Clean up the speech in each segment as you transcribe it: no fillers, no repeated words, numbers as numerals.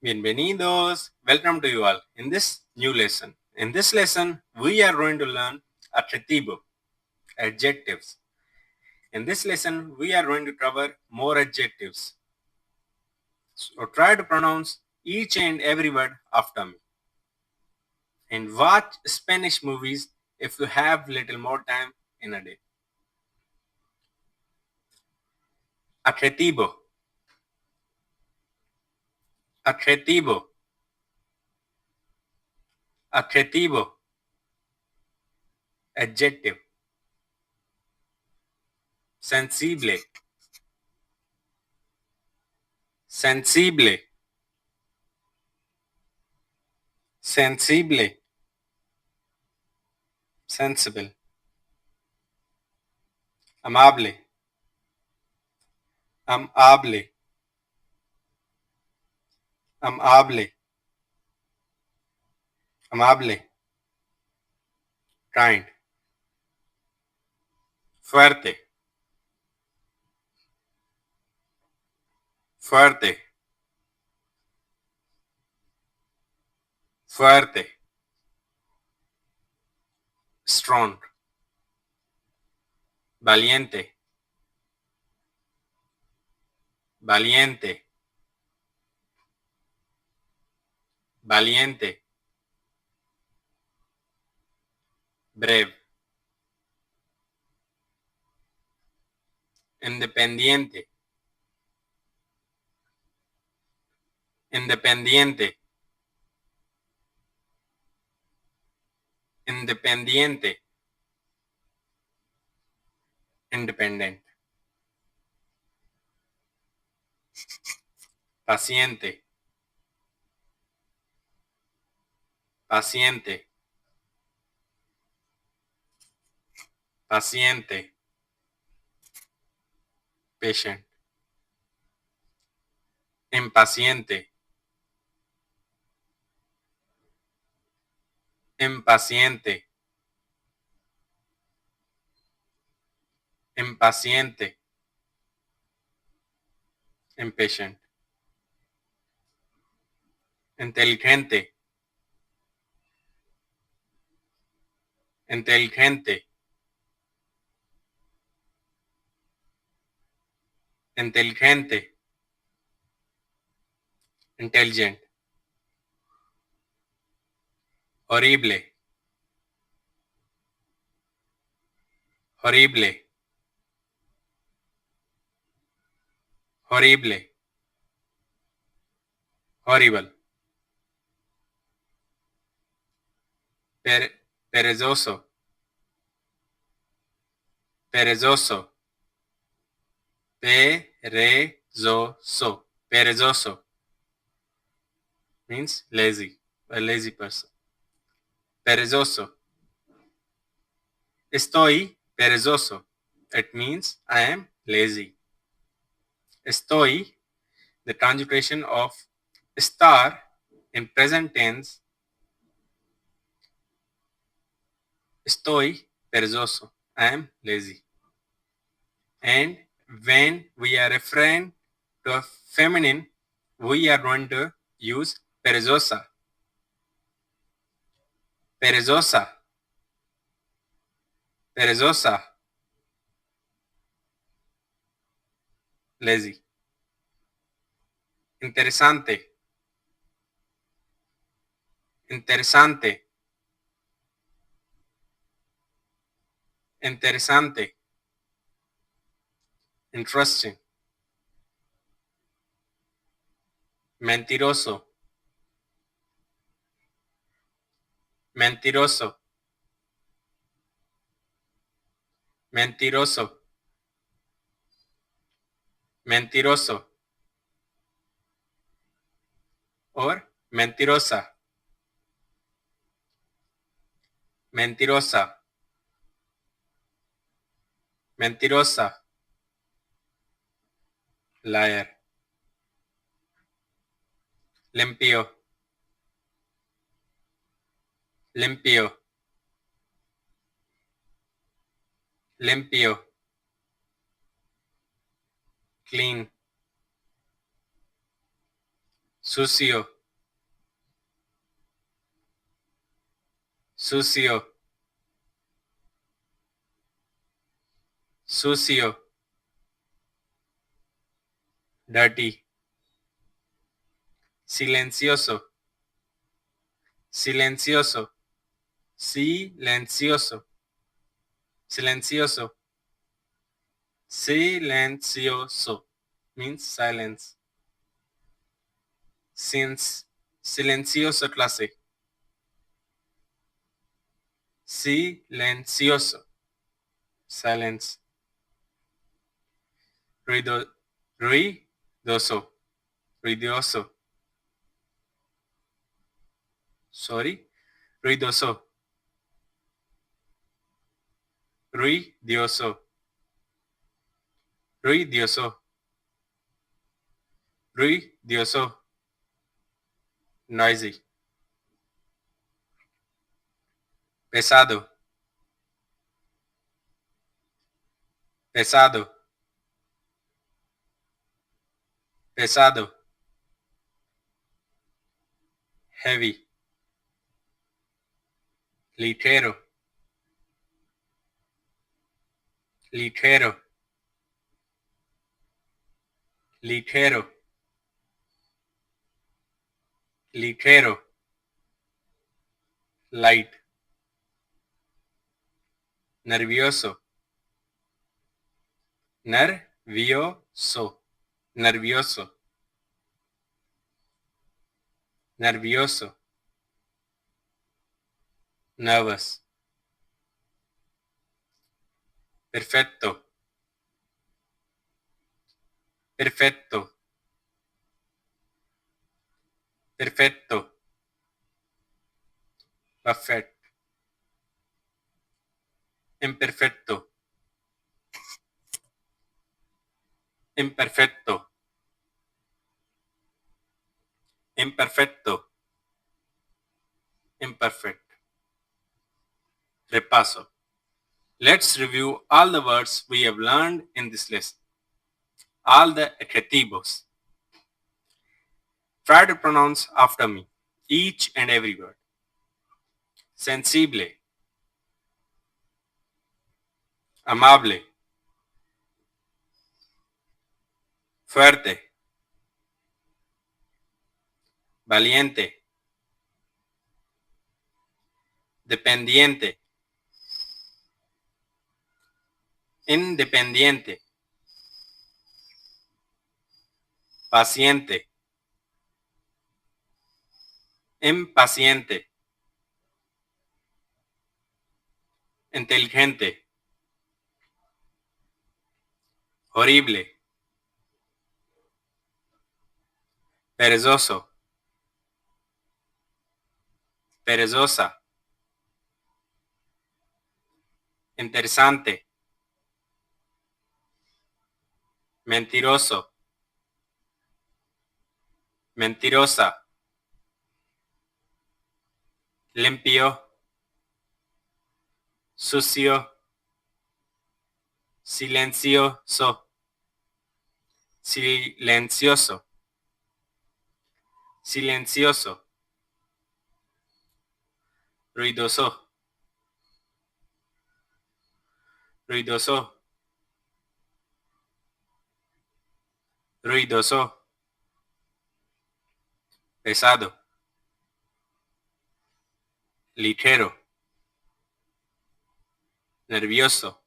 Bienvenidos. Welcome to you all in this new lesson. In this lesson, we are going to learn adjetivo, adjectives. In this lesson, we are going to cover more adjectives. So try to pronounce each and every word after me. And watch Spanish movies if you have little more time in a day. Adjetivo. Adjetivo. Adjetivo. Adjective. Sensible. Sensible. Sensible. Sensible. Amable. Amable. Amable. Amable. Kind. Fuerte. Fuerte. Fuerte. Strong. Valiente. Valiente. Valiente. Breve. Independiente. Independiente. Independiente. Independent. Paciente. Paciente. Paciente. Patient. Impaciente. Impaciente. Impaciente. Impatient. Inteligente. Inteligente. Inteligente. Intelligent. Horrible. Horrible. Horrible. Horrible. Perezoso. Perezoso. Perezoso. Perezoso means lazy, a lazy person. Perezoso. Estoy perezoso. It means I am lazy. Estoy, the conjugation of estar in present tense. Estoy perezoso. I am lazy. And when we are referring to a feminine, we are going to use perezosa. Perezosa. Perezosa. Lazy. Interesante. Interesante. Interesante. Interesting. Mentiroso. Mentiroso. Mentiroso. Mentiroso. Or mentirosa. Mentirosa. Mentirosa. Liar. Limpio. Limpio. Limpio. Clean. Sucio. sucio, sucio, dirty, silencioso, silencioso, silencioso, silencioso, silencioso means silence. Since silencioso clase. Silencioso. Silence. Ruidoso. Ruidoso. Sorry. Ruidoso. Ruidoso. Ruidoso. Ruidoso. Noisy. Pesado. Pesado. Pesado. Heavy. Ligero. Ligero. Ligero. Ligero. Light. Nervioso. Nervioso. Nervioso. Nervioso. Nervous. Perfecto. Perfecto. Perfecto. Perfect. Imperfecto. Imperfecto. Imperfecto. Imperfect. Repaso. Let's review all the words we have learned in this lesson. All the adjetivos. Try to pronounce after me each and every word. Sensible. Amable. Fuerte. Valiente. Dependiente. Independiente. Paciente. Impaciente. Inteligente. Horrible. Perezoso. Perezosa. Interesante. Mentiroso. Mentirosa. Limpio. Sucio. Silencioso. Silencioso. Silencioso. Ruidoso. Ruidoso. Ruidoso. Pesado. Ligero. Nervioso.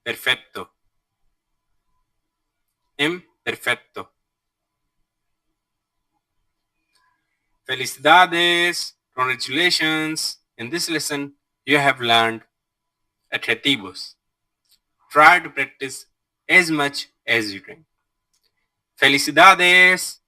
Perfecto. Imperfecto. Felicidades. Congratulations. In this lesson, you have learned adjetivos. Try to practice as much as you can. Felicidades.